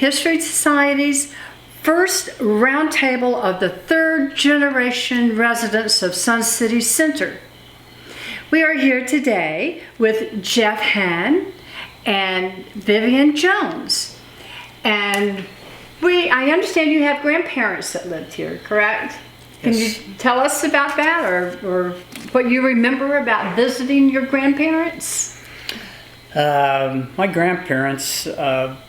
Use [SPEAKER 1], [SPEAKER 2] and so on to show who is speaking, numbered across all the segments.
[SPEAKER 1] History Society's first roundtable of the third generation residents of Sun City Center. We are here today with Jeff Hahn and Vivian Jones. And I understand you have grandparents that lived here, correct? Can you tell us about that, or what you remember about visiting your grandparents?
[SPEAKER 2] My grandparents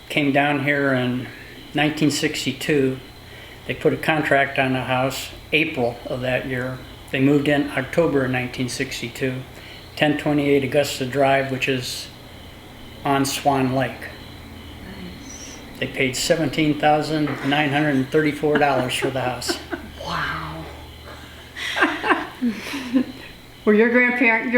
[SPEAKER 2] came down here in 1962. They put a contract on the house April of that year. They moved in October of 1962, 1028 Augusta Drive, which is on Swan Lake.
[SPEAKER 1] Nice.
[SPEAKER 2] They paid $17,934 for the house.
[SPEAKER 1] Wow. Were your grandparents,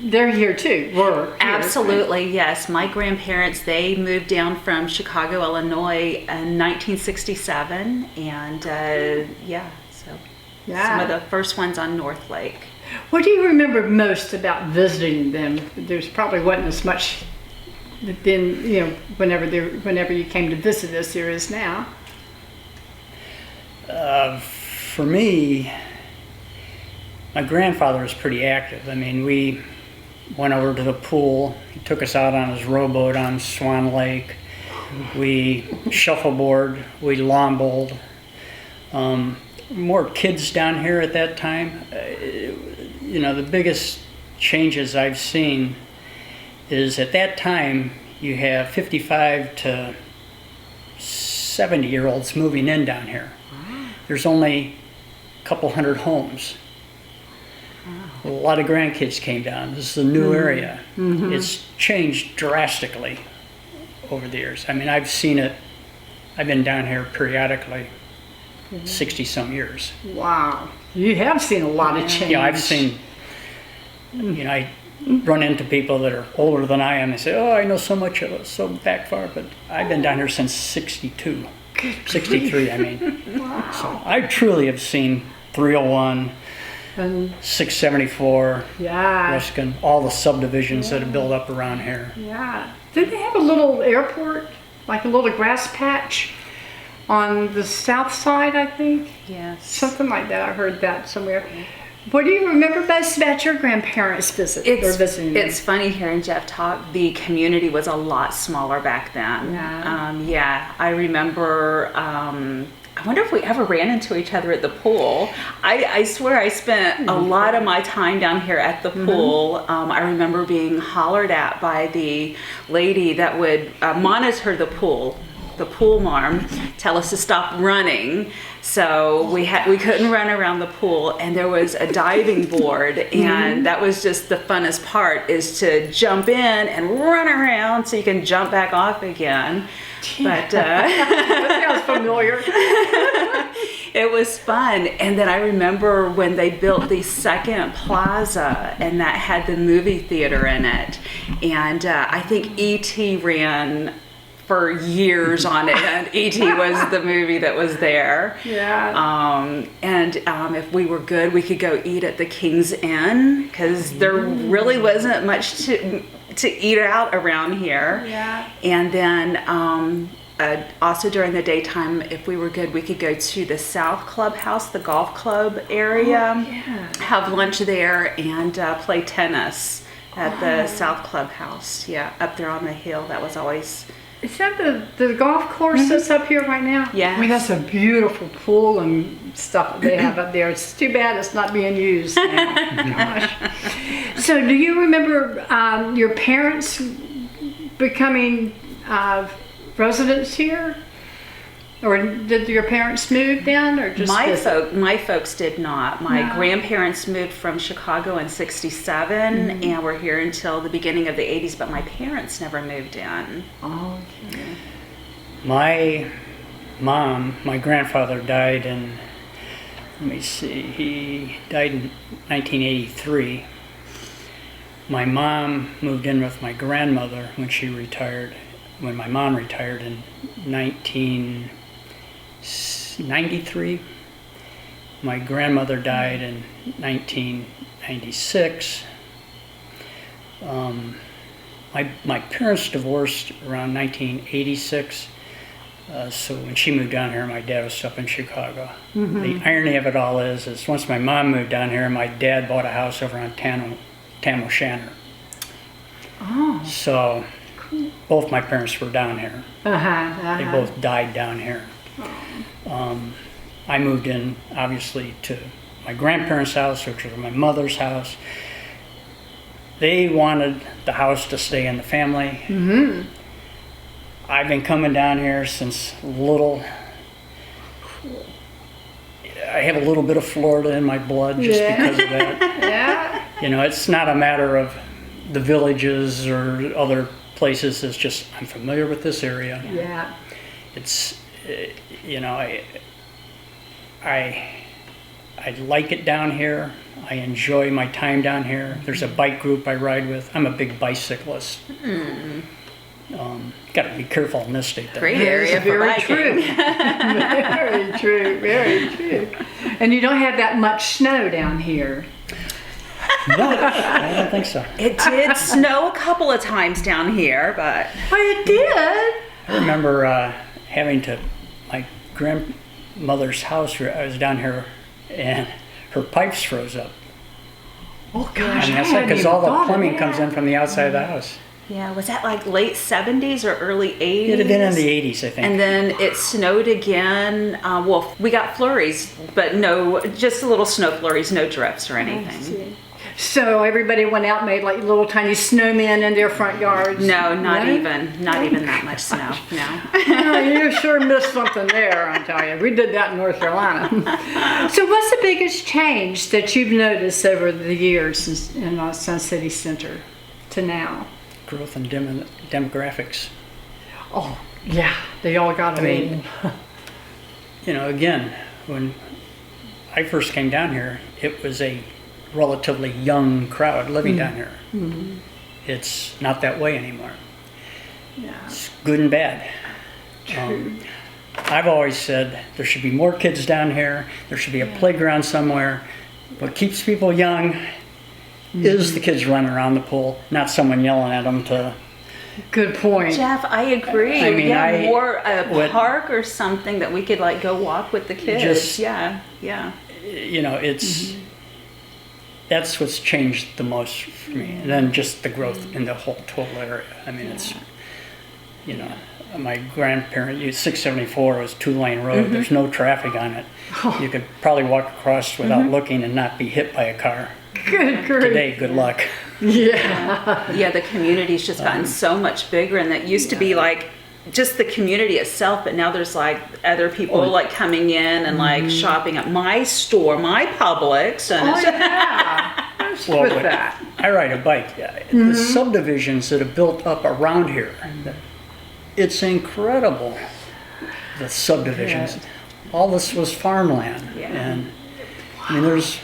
[SPEAKER 1] they're here too?
[SPEAKER 3] Absolutely, yes. My grandparents, they moved down from Chicago, Illinois in 1967, and some of the first ones on North Lake.
[SPEAKER 1] What do you remember most about visiting them? There's probably wasn't as much then, whenever you came to visit us, there is now.
[SPEAKER 2] For me, my grandfather was pretty active. I mean, we went over to the pool. He took us out on his rowboat on Swan Lake. We shuffleboard, we lawn bowled. More kids down here at that time. The biggest changes I've seen is at that time you have 55 to 70-year-olds moving in down here. There's only a couple hundred homes. A lot of grandkids came down. This is a new area. Mm-hmm. It's changed drastically over the years. I mean, I've seen it. I've been down here periodically 60-some years.
[SPEAKER 1] Wow. You have seen a lot of change.
[SPEAKER 2] Yeah, I've seen, I run into people that are older than I am. They say, oh, I know so much of it, so back far, but I've been down here since 62. 63, I mean.
[SPEAKER 1] Wow.
[SPEAKER 2] So I truly have seen 301, 674, Ruskin, all the subdivisions that have built up around here.
[SPEAKER 1] Yeah. Did they have a little airport, like a little grass patch on the south side, I think?
[SPEAKER 3] Yes.
[SPEAKER 1] Something like that. I heard that somewhere. What do you remember best about your grandparents' visiting them?
[SPEAKER 3] It's funny hearing Jeff talk. The community was a lot smaller back then.
[SPEAKER 1] Yeah.
[SPEAKER 3] I remember, I wonder if we ever ran into each other at the pool. I swear I spent a lot of my time down here at the pool. I remember being hollered at by the lady that would monitor the pool marm, tell us to stop running. So we couldn't run around the pool, and there was a diving board, and that was just the funnest part, is to jump in and run around so you can jump back off again. But
[SPEAKER 1] that sounds familiar.
[SPEAKER 3] It was fun. And then I remember when they built the second plaza, and that had the movie theater in it, and I think E.T. ran for years on it, and E.T. was the movie that was there.
[SPEAKER 1] Yeah.
[SPEAKER 3] If we were good, we could go eat at the King's Inn, because there really wasn't much to eat out around here.
[SPEAKER 1] Yeah.
[SPEAKER 3] And then also during the daytime, if we were good, we could go to the South Clubhouse, the golf club area, have lunch there, and play tennis at the South Clubhouse. Yeah, up there on the hill. That was always...
[SPEAKER 1] Is that the golf course that's up here right now?
[SPEAKER 3] Yeah.
[SPEAKER 1] I mean, that's a beautiful pool and stuff that they have up there. It's too bad it's not being used now. Gosh. So do you remember your parents becoming residents here? Or did your parents move then, or just
[SPEAKER 3] my folks did not. My grandparents moved from Chicago in '67, and were here until the beginning of the '80s. But my parents never moved in.
[SPEAKER 1] Oh, okay.
[SPEAKER 2] My grandfather died in. He died in 1983. My mom moved in with my grandmother when my mom retired in 1993. My grandmother died in 1996. My parents divorced around 1986. So when she moved down here, my dad was up in Chicago. The irony of it all is once my mom moved down here, my dad bought a house over on Tam O'Shanter.
[SPEAKER 1] Oh.
[SPEAKER 2] So both my parents were down here. They both died down here. I moved in, obviously, to my grandparents' house, which was my mother's house. They wanted the house to stay in the family. I've been coming down here since little. I have a little bit of Florida in my blood just because of that. You know, it's not a matter of the villages or other places. It's just I'm familiar with this area. It's, you know, I like it down here. I enjoy my time down here. There's a bike group I ride with. I'm a big bicyclist. Got to be careful in this state, though.
[SPEAKER 3] Great area for biking.
[SPEAKER 1] Very true, very true. And you don't have that much snow down here.
[SPEAKER 2] No, I don't think so.
[SPEAKER 3] It did snow a couple of times down here, but...
[SPEAKER 1] Oh, it did?
[SPEAKER 2] I remember having to, my grandmother's house, I was down here, and her pipes froze up.
[SPEAKER 1] Oh, gosh.
[SPEAKER 2] And that's because all the plumbing comes in from the outside of the house.
[SPEAKER 3] Yeah, was that like late 70s or early 80s?
[SPEAKER 2] It had been in the 80s, I think.
[SPEAKER 3] And then it snowed again. Well, we got flurries, but no, just a little snow flurries, no drifts or anything.
[SPEAKER 1] So everybody went out and made like little tiny snowmen in their front yards?
[SPEAKER 3] No, not even that much snow, no.
[SPEAKER 1] Oh, you sure missed something there, I tell you. We did that in North Carolina. So what's the biggest change that you've noticed over the years in Sun City Center to now?
[SPEAKER 2] Growth in demographics.
[SPEAKER 1] Oh, yeah, they all got old.
[SPEAKER 2] You know, again, when I first came down here, it was a relatively young crowd living down here. It's not that way anymore. It's good and bad. I've always said there should be more kids down here. There should be a playground somewhere. What keeps people young is the kids running around the pool, not someone yelling at them to...
[SPEAKER 1] Good point.
[SPEAKER 3] Jeff, I agree.
[SPEAKER 2] I mean,
[SPEAKER 3] more a park or something that we could like go walk with the kids.
[SPEAKER 2] You know, it's... That's what's changed the most for me. And then just the growth in the whole total area. I mean, it's, you know, my grandparent used 674 was 2-lane road. There's no traffic on it. You could probably walk across without looking and not be hit by a car.
[SPEAKER 1] Good grief.
[SPEAKER 2] Today, good luck.
[SPEAKER 3] Yeah, the community's just gotten so much bigger, and that used to be like just the community itself, but now there's like other people like coming in and like shopping at my store, my Publix, and
[SPEAKER 1] with that.
[SPEAKER 2] I ride a bike. The subdivisions that have built up around here, it's incredible. The subdivisions. All this was farmland, and I mean, there's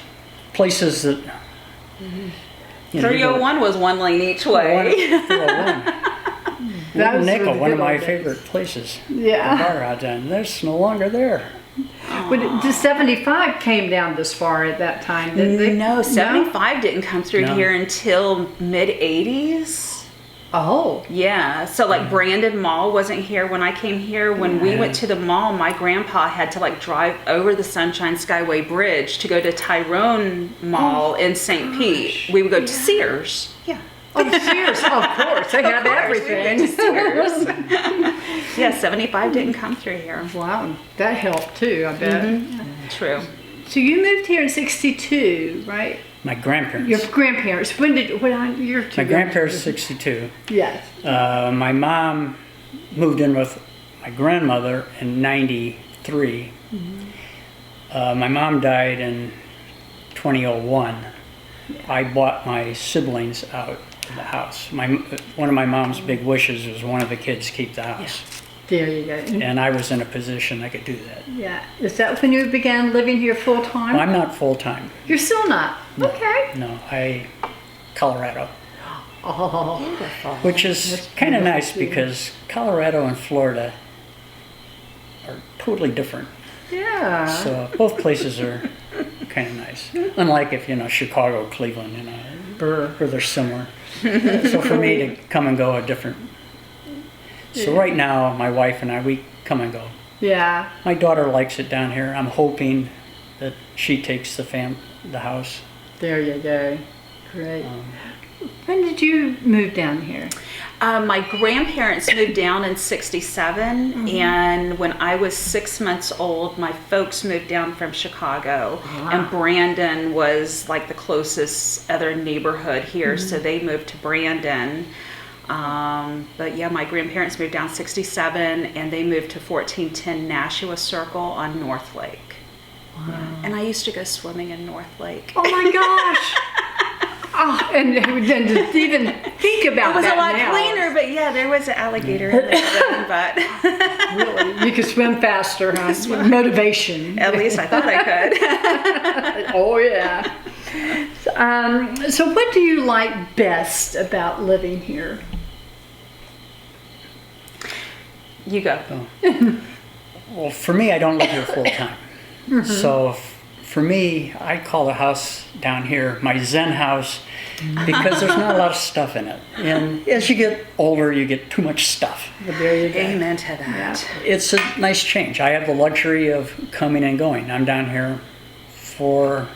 [SPEAKER 2] places that. You know,
[SPEAKER 3] 301 was 1 lane each way.
[SPEAKER 2] 301.
[SPEAKER 1] That
[SPEAKER 2] Nickel,
[SPEAKER 1] was
[SPEAKER 2] one of my
[SPEAKER 1] days.
[SPEAKER 2] favorite places.
[SPEAKER 1] Yeah.
[SPEAKER 2] The bar out there, and there's no longer there.
[SPEAKER 1] But the 75 came down this far at that time, didn't they?
[SPEAKER 3] No, 75 didn't come through here until mid 80s.
[SPEAKER 1] Oh.
[SPEAKER 3] Yeah, so like Brandon Mall wasn't here when I came here. When we went to the mall, my grandpa had to like drive over the Sunshine Skyway Bridge to go to Tyrone Mall in St. Pete. We would go to Sears. Yeah.
[SPEAKER 1] Oh, Sears, of course. They had everything.
[SPEAKER 3] Sears. Yeah, 75 didn't come through here.
[SPEAKER 1] Wow, that helped too, I bet.
[SPEAKER 3] True.
[SPEAKER 1] So you moved here in 62, right?
[SPEAKER 2] My grandparents.
[SPEAKER 1] Your grandparents. When you're too
[SPEAKER 2] My grandparents 62.
[SPEAKER 1] Yes.
[SPEAKER 2] My mom moved in with my grandmother in 93. My mom died in 2001. I bought my siblings out of the house. One of my mom's big wishes was one of the kids keep the house.
[SPEAKER 1] There you go.
[SPEAKER 2] And I was in a position I could do that.
[SPEAKER 1] Yeah. Is that when you began living here full time?
[SPEAKER 2] I'm not full time.
[SPEAKER 1] You're still not?
[SPEAKER 2] No.
[SPEAKER 1] Okay.
[SPEAKER 2] No, Colorado.
[SPEAKER 1] Oh.
[SPEAKER 3] Beautiful.
[SPEAKER 2] Which is kind of nice because Colorado and Florida are totally different.
[SPEAKER 1] Yeah.
[SPEAKER 2] So both places are kind of nice. Unlike if, Chicago, Cleveland, where they're similar. So for me to come and go a different So right now, my wife and I, we come and go.
[SPEAKER 1] Yeah.
[SPEAKER 2] My daughter likes it down here. I'm hoping that she takes the house.
[SPEAKER 1] There you go. Great. When did you move down here?
[SPEAKER 3] My grandparents moved down in '67, and when I was 6 months old, my folks moved down from Chicago, and Brandon was like the closest other neighborhood here, so they moved to Brandon. But yeah, my grandparents moved down '67, and they moved to 1410 Nashua Circle on North Lake.
[SPEAKER 1] Wow.
[SPEAKER 3] And I used to go swimming in North Lake.
[SPEAKER 1] Oh my gosh! Oh, and then to even think about
[SPEAKER 3] It was
[SPEAKER 1] that
[SPEAKER 3] a lot
[SPEAKER 1] now.
[SPEAKER 3] cleaner, but yeah, there was an alligator in there then, but
[SPEAKER 1] Really, you could swim faster, huh? Motivation.
[SPEAKER 3] at least I thought I could.
[SPEAKER 1] Oh yeah. So what do you like best about living here?
[SPEAKER 3] You go.
[SPEAKER 2] Well, for me, I don't live here full time. So for me, I call the house down here my Zen house because there's not a lot of stuff in it. And as you get older, you get too much stuff.
[SPEAKER 1] There you go.
[SPEAKER 3] Amen to that.
[SPEAKER 2] It's a nice change. I have the luxury of coming and going. I'm down here 4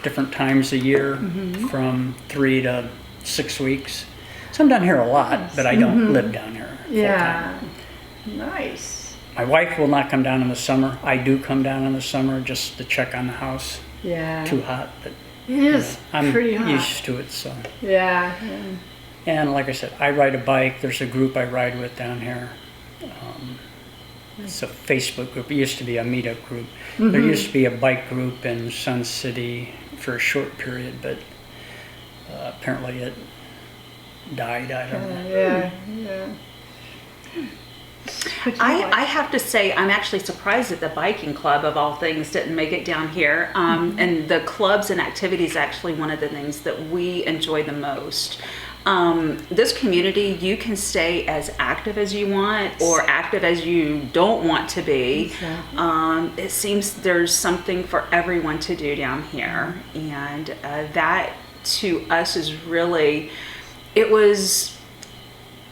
[SPEAKER 2] different times a year from 3 to 6 weeks. So I'm down here a lot, but I don't live down here full
[SPEAKER 1] Yeah.
[SPEAKER 2] time.
[SPEAKER 1] Nice.
[SPEAKER 2] My wife will not come down in the summer. I do come down in the summer just to check on the house.
[SPEAKER 1] Yeah.
[SPEAKER 2] Too hot, but
[SPEAKER 1] It is
[SPEAKER 2] I'm
[SPEAKER 1] pretty hot.
[SPEAKER 2] used to it. So,
[SPEAKER 1] Yeah.
[SPEAKER 2] and like I said, I ride a bike. There's a group I ride with down here. It's a Facebook group. It used to be a meetup group. There used to be a bike group in Sun City for a short period, but apparently it died. I don't know.
[SPEAKER 1] Yeah. Yeah. What do you like?
[SPEAKER 3] I have to say, I'm actually surprised that the biking club, of all things, didn't make it down here. And the clubs and activities actually one of the things that we enjoy the most. This community, you can stay as active as you want or active as you don't want to be.
[SPEAKER 1] Exactly.
[SPEAKER 3] It seems there's something for everyone to do down here. And that to us is really, it was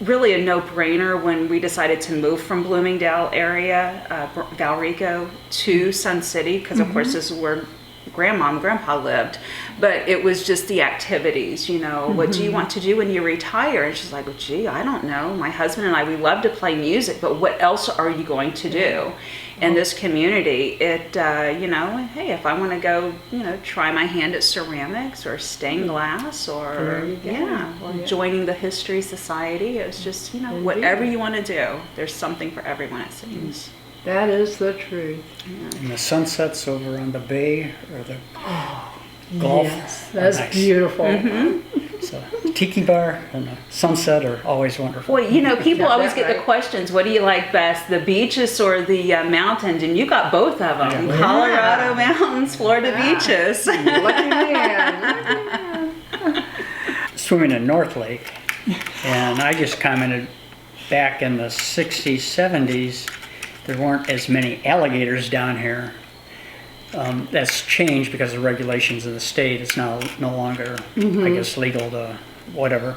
[SPEAKER 3] really a no-brainer when we decided to move from Bloomingdale area, Valrico, to Sun City, because of course this is where Grandma and Grandpa lived. But it was just the activities, you know, what do you want to do when you retire? And she's like, well, gee, I don't know. My husband and I, we love to play music, but what else are you going to do? In this community, it, you know, hey, if I want to go, you know, try my hand at ceramics or stained glass or,
[SPEAKER 1] There you go.
[SPEAKER 3] or joining the History Society, it's just, you know,
[SPEAKER 1] Indeed.
[SPEAKER 3] whatever you want to do, there's something for everyone, it seems.
[SPEAKER 1] That is the truth.
[SPEAKER 2] And the sunsets over on the bay or the golf.
[SPEAKER 1] Yes, that's
[SPEAKER 2] nice.
[SPEAKER 1] beautiful.
[SPEAKER 2] So tiki bar and the sunset are always wonderful.
[SPEAKER 3] Well, you know, people
[SPEAKER 1] Got
[SPEAKER 3] always
[SPEAKER 1] that
[SPEAKER 3] get the
[SPEAKER 1] right.
[SPEAKER 3] questions, what do you like best, the beaches or the mountains? And you got both of them.
[SPEAKER 2] Yeah.
[SPEAKER 3] Colorado mountains, Florida beaches.
[SPEAKER 1] Lucky man.
[SPEAKER 2] Swimming in North Lake, and I just commented back in the 60s, 70s, there weren't as many alligators down here. That's changed because of regulations in the state. It's now no longer, I guess, legal to whatever.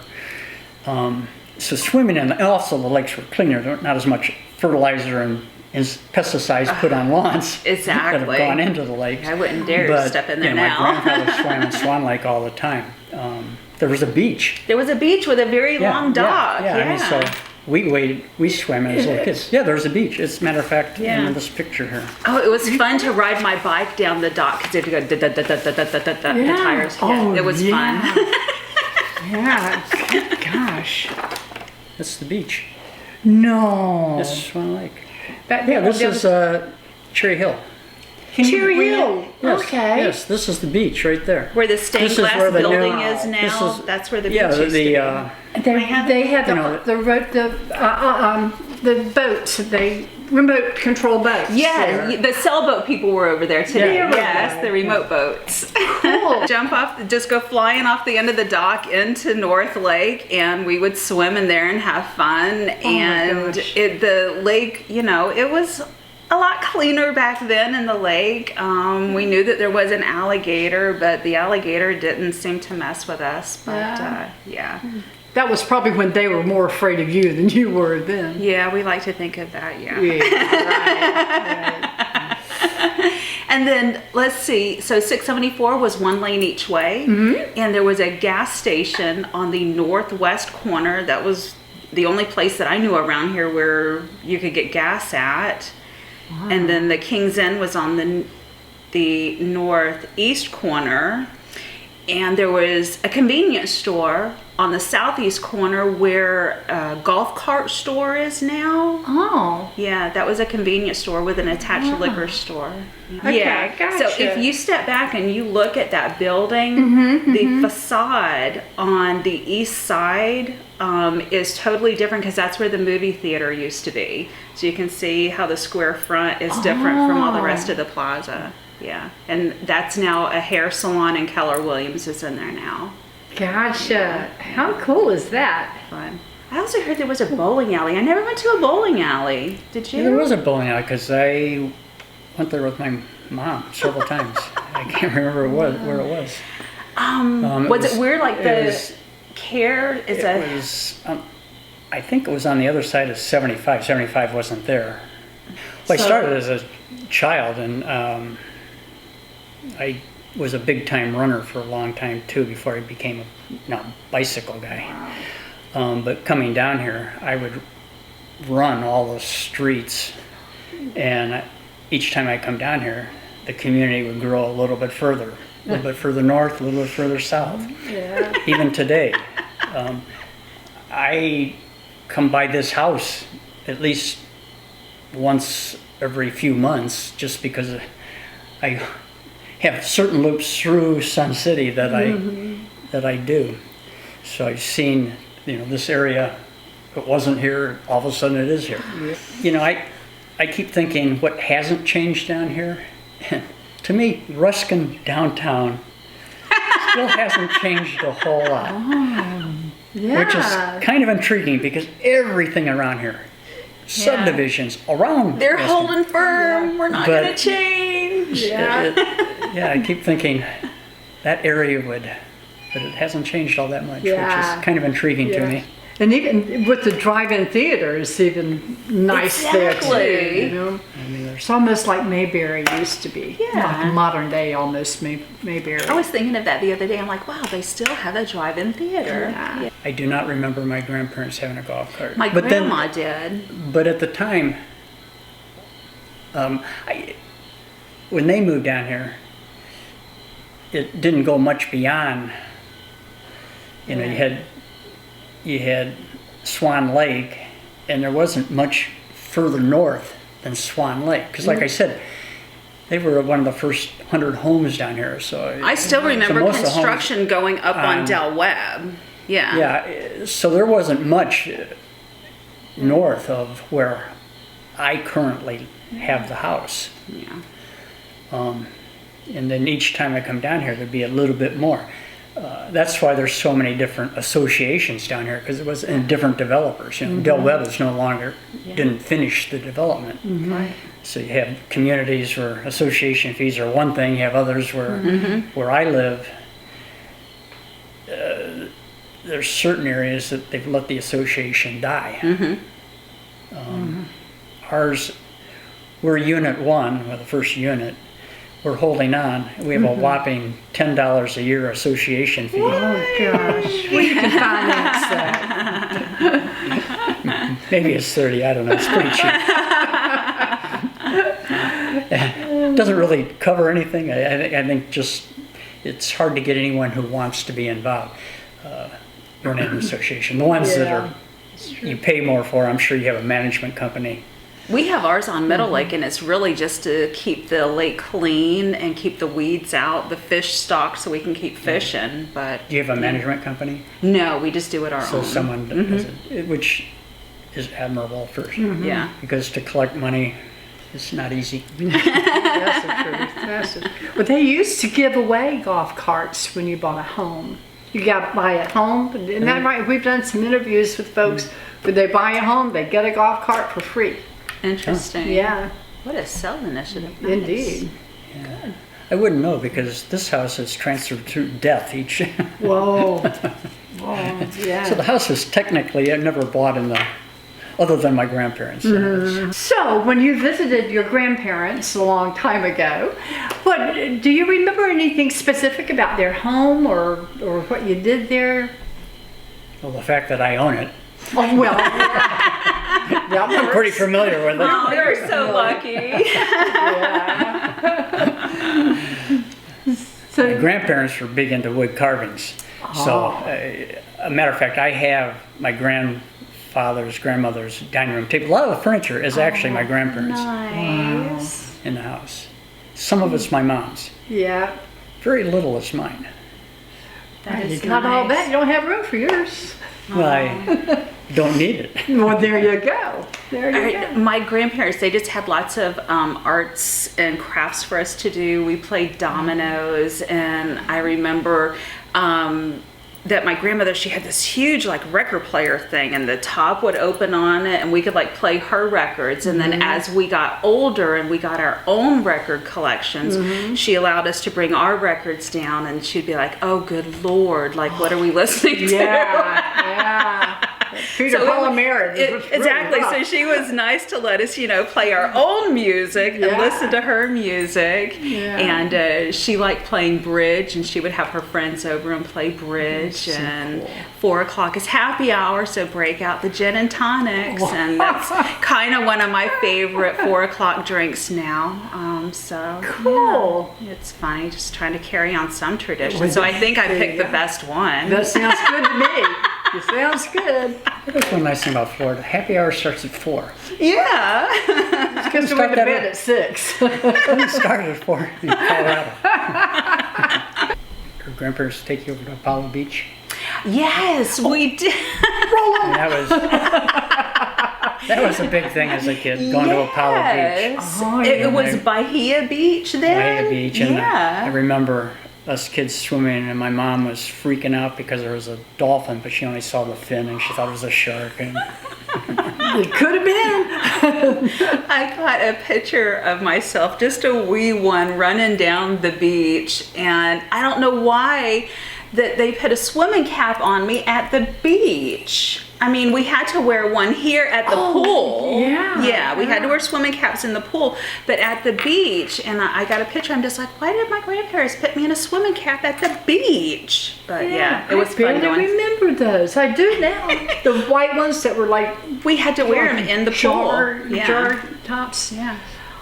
[SPEAKER 2] So swimming in, and also the lakes were cleaner. There were not as much fertilizer and pesticides put on lawns that
[SPEAKER 3] Exactly.
[SPEAKER 2] have gone into the lakes.
[SPEAKER 3] I wouldn't dare
[SPEAKER 2] But,
[SPEAKER 3] step in there
[SPEAKER 2] you know,
[SPEAKER 3] now.
[SPEAKER 2] My grandfather swam in Swan Lake all the time. There was a beach.
[SPEAKER 3] There was a beach with a very long dock.
[SPEAKER 2] Yeah. I mean, so we swam as little kids. Yeah, there's a beach. It's a matter of fact in this picture here.
[SPEAKER 3] Oh, it was fun to ride my bike down the dock because you had to go the tires hit.
[SPEAKER 1] Oh,
[SPEAKER 3] It was fun.
[SPEAKER 1] Yeah. Good gosh.
[SPEAKER 2] That's the beach.
[SPEAKER 1] No.
[SPEAKER 2] This is Swan Lake.
[SPEAKER 1] Yeah,
[SPEAKER 2] This is Cherry Hill.
[SPEAKER 1] Cherry Hill.
[SPEAKER 2] Yes,
[SPEAKER 1] Okay.
[SPEAKER 2] Yes, this is the beach right there.
[SPEAKER 3] Where the stained
[SPEAKER 2] This is
[SPEAKER 3] glass
[SPEAKER 2] where the
[SPEAKER 3] building
[SPEAKER 2] new-
[SPEAKER 3] is
[SPEAKER 2] this
[SPEAKER 3] now,
[SPEAKER 2] is-
[SPEAKER 3] that's where the beach
[SPEAKER 2] Yeah,
[SPEAKER 3] used to be.
[SPEAKER 1] They have
[SPEAKER 2] You know,
[SPEAKER 1] the boats, the remote control boats.
[SPEAKER 3] Yeah,
[SPEAKER 1] there.
[SPEAKER 3] the sailboat people were over there today.
[SPEAKER 1] Yeah.
[SPEAKER 3] Yes, the remote boats.
[SPEAKER 1] Cool.
[SPEAKER 3] Jump off, just go flying off the end of the dock into North Lake, and we would swim in there and have fun. And
[SPEAKER 1] gosh.
[SPEAKER 3] the lake, you know, it was a lot cleaner back then in the lake. We knew that there was an alligator, but the alligator didn't seem to mess with us. But yeah.
[SPEAKER 1] that was probably when they were more afraid of you than you were then.
[SPEAKER 3] Yeah, we like to think of that, yeah.
[SPEAKER 1] Yeah, right.
[SPEAKER 3] And then, let's see, so 674 was 1 lane each way. And there was a gas station on the northwest corner. That was the only place that I knew around here where you could get gas at. Wow. And then the King's Inn was on the northeast corner. And there was a convenience store on the southeast corner where a golf cart store is now.
[SPEAKER 1] Oh.
[SPEAKER 3] Yeah, that was a convenience store with an attached liquor store.
[SPEAKER 1] Okay,
[SPEAKER 3] Yeah.
[SPEAKER 1] gotcha.
[SPEAKER 3] So if you step back and you look at that building, the facade on the east side is totally different because that's where the movie theater used to be. So you can see how the square front is different from all the rest of the plaza. Yeah, and that's now a hair salon, and Keller Williams is in there now.
[SPEAKER 1] Gotcha. How cool is that?
[SPEAKER 3] Fun. I also heard there was a bowling alley. I never went to a bowling alley. Did you?
[SPEAKER 2] There was a bowling alley because I went there with my mom several times. I can't remember where it was.
[SPEAKER 3] Was it weird? Like the care is
[SPEAKER 2] it was, I think it was on the other side of 75. 75 wasn't there. Well, I started as a child, and I was a big time runner for a long time too before I became a bicycle guy. But coming down here, I would run all the streets, and each time I come down here, the community would grow a little bit further north, a little bit further south.
[SPEAKER 1] Yeah.
[SPEAKER 2] Even today, I come by this house at least once every few months just because I have certain loops through Sun City that I do. So I've seen, this area. It wasn't here. All of a sudden, it is here. Yeah. I keep thinking what hasn't changed down here. To me, Ruskin downtown still hasn't changed a whole lot,
[SPEAKER 1] Yeah.
[SPEAKER 2] which is kind of intriguing because everything around here, subdivisions around,
[SPEAKER 3] they're
[SPEAKER 2] Ruskin,
[SPEAKER 3] holding firm. We're not
[SPEAKER 2] But-
[SPEAKER 3] going to change.
[SPEAKER 1] Yeah.
[SPEAKER 2] Yeah, I keep thinking that area would, but it hasn't changed all that much,
[SPEAKER 1] Yeah.
[SPEAKER 2] which is kind of intriguing to me.
[SPEAKER 1] And even with the drive-in theater, it's even nice there
[SPEAKER 3] Exactly.
[SPEAKER 1] too.
[SPEAKER 2] I mean,
[SPEAKER 1] It's almost like Mayberry used to be.
[SPEAKER 3] Yeah.
[SPEAKER 1] Like modern day almost Mayberry.
[SPEAKER 3] I was thinking of that the other day. I'm like, wow, they still have a drive-in theater.
[SPEAKER 1] Yeah.
[SPEAKER 2] I do not remember my grandparents having a golf cart.
[SPEAKER 3] My
[SPEAKER 2] But
[SPEAKER 3] grandma did.
[SPEAKER 2] But at the time, when they moved down here, it didn't go much beyond. You had Swan Lake, and there wasn't much further north than Swan Lake. Because, like I said, they were one of the first 100 homes down here. So
[SPEAKER 3] I still remember
[SPEAKER 2] most of the homes-
[SPEAKER 3] construction going up on Del Webb. Yeah.
[SPEAKER 2] Yeah, so there wasn't much north of where I currently have the house.
[SPEAKER 3] Yeah.
[SPEAKER 2] And then each time I come down here, there'd be a little bit more. That's why there's so many different associations down here, because it was in different developers. Del Webb is no longer, didn't finish the development.
[SPEAKER 3] Right.
[SPEAKER 2] So you have communities where association fees are one thing, you have others where I live, there's certain areas that they've let the association die. Ours, we're Unit 1, we're the first unit. We're holding on. We have a whopping $10 a year association fee.
[SPEAKER 1] Oh gosh. Well, you can finance that.
[SPEAKER 2] Maybe it's 30, I don't know. It's pretty cheap. It doesn't really cover anything. I think just it's hard to get anyone who wants to be involved. You're in an association. The ones that are you pay more for, I'm sure you have a management company.
[SPEAKER 3] We have ours on Middle Lake, and it's really just to keep the lake clean and keep the weeds out, the fish stocked, so we can keep fishing. But
[SPEAKER 2] Do you have a management company?
[SPEAKER 3] no, we just do it our
[SPEAKER 2] So
[SPEAKER 3] own.
[SPEAKER 2] someone does it, which is admirable first.
[SPEAKER 3] Yeah.
[SPEAKER 2] Because to collect money is not easy.
[SPEAKER 1] That's the truth. That's the truth. But they used to give away golf carts when you bought a home. You got to buy a home. Isn't that right? We've done some interviews with folks. When they buy a home, they get a golf cart for free.
[SPEAKER 3] Interesting.
[SPEAKER 1] Yeah,
[SPEAKER 3] What a sell initiative. Nice.
[SPEAKER 1] indeed.
[SPEAKER 2] I wouldn't know because this house is transferred through death each.
[SPEAKER 1] Whoa. Yeah.
[SPEAKER 2] So the house was technically, I never bought in the, other than my grandparents.
[SPEAKER 1] So, when you visited your grandparents a long time ago, what do you remember anything specific about their home or what you did there?
[SPEAKER 2] Well, the fact that I own it,
[SPEAKER 1] Oh, well,
[SPEAKER 2] I'm pretty familiar with it.
[SPEAKER 3] Oh, you're so lucky.
[SPEAKER 1] So,
[SPEAKER 2] My grandparents were big into wood carvings. So, a matter of fact, I have my grandmother's dining room table. A lot of the furniture is actually my grandparents'
[SPEAKER 3] Nice.
[SPEAKER 2] in the house. Some of it's my mom's.
[SPEAKER 1] yeah.
[SPEAKER 2] Very little is mine.
[SPEAKER 3] That is
[SPEAKER 1] Not all
[SPEAKER 3] nice.
[SPEAKER 1] that. You don't have room for yours.
[SPEAKER 2] Well, I don't need it.
[SPEAKER 1] Well, there you go. There you go.
[SPEAKER 3] My grandparents, they just had lots of arts and crafts for us to do. We played dominoes, and I remember that my grandmother, she had this huge like record player thing, and the top would open on it, and we could like play her records. And then as we got older and we got our own record collections, she allowed us to bring our records down, and she'd be like, "Oh, good Lord, like what are we listening to?"
[SPEAKER 1] Yeah. Peter, Paul, and Mary.
[SPEAKER 3] Exactly. So she was nice to let us, play our own music and listen to her music.
[SPEAKER 1] Yeah.
[SPEAKER 3] And she liked playing bridge, and she would have her friends over and play bridge.
[SPEAKER 1] That's so
[SPEAKER 3] and
[SPEAKER 1] cool.
[SPEAKER 3] 4 o'clock is happy hour, so break out the gin and tonics. And that's kind of one of my favorite 4 o'clock drinks now. So
[SPEAKER 1] Cool.
[SPEAKER 3] yeah, it's funny, just trying to carry on some tradition. So I think I picked the best one.
[SPEAKER 1] That sounds good to me. It sounds good.
[SPEAKER 2] That's one nice thing about Florida. Happy hour starts at 4.
[SPEAKER 3] Yeah.
[SPEAKER 1] Because we went to bed at 6.
[SPEAKER 2] It started at 4 in Colorado. Your grandparents take you over to Apollo Beach.
[SPEAKER 3] Yes, we did.
[SPEAKER 2] And that was a big thing as a kid, going to Apollo Beach.
[SPEAKER 3] Yes.
[SPEAKER 1] Oh,
[SPEAKER 3] It was
[SPEAKER 2] yeah.
[SPEAKER 3] Bahia Beach then.
[SPEAKER 2] Bahia Beach, and I
[SPEAKER 3] Yeah.
[SPEAKER 2] remember us kids swimming, and my mom was freaking out because there was a dolphin, but she only saw the fin, and she thought it was a shark. And
[SPEAKER 1] It could have been.
[SPEAKER 3] I got a picture of myself, just a wee one, running down the beach, and I don't know why that they put a swimming cap on me at the beach. I mean, we had to wear one here at the pool.
[SPEAKER 1] yeah.
[SPEAKER 3] Yeah, we had to wear swimming caps in the pool, but at the beach, and I got a picture, I'm just like, why did my grandparents put me in a swimming cap at the beach? But yeah, it was
[SPEAKER 1] I
[SPEAKER 3] fun
[SPEAKER 1] barely
[SPEAKER 3] going.
[SPEAKER 1] remember those. I do now. The white ones that were like
[SPEAKER 3] We had to wear them in the pool.
[SPEAKER 1] jar tops.
[SPEAKER 3] Yeah.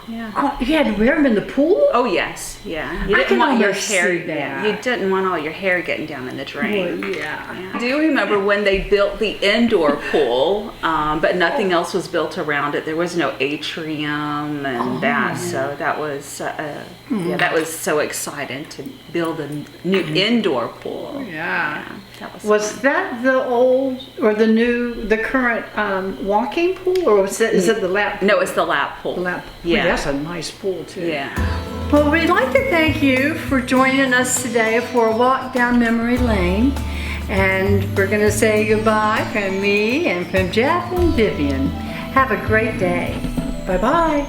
[SPEAKER 3] Yeah.
[SPEAKER 1] Oh, you had to wear them in the pool?
[SPEAKER 3] Oh yes, yeah. You
[SPEAKER 1] I
[SPEAKER 3] didn't
[SPEAKER 1] can
[SPEAKER 3] want your
[SPEAKER 1] almost
[SPEAKER 3] hair.
[SPEAKER 1] see that.
[SPEAKER 3] Yeah, you didn't want all your hair getting down in the drain.
[SPEAKER 1] Well, yeah.
[SPEAKER 3] Yeah. Do you remember when they built the indoor pool, but nothing else was built around it? There was no atrium and that, so that was that was so exciting to build a new indoor pool.
[SPEAKER 1] Yeah.
[SPEAKER 3] That was
[SPEAKER 1] Was
[SPEAKER 3] fun.
[SPEAKER 1] that the old or the current walking pool, or is it the lap?
[SPEAKER 3] No, it's the lap pool.
[SPEAKER 1] The lap.
[SPEAKER 3] Yeah.
[SPEAKER 1] That's a nice pool too.
[SPEAKER 3] Yeah.
[SPEAKER 1] Well, we'd like to thank you for joining us today for a walk down memory lane. And we're going to say goodbye from me and from Jeff and Vivian. Have a great day. Bye-bye.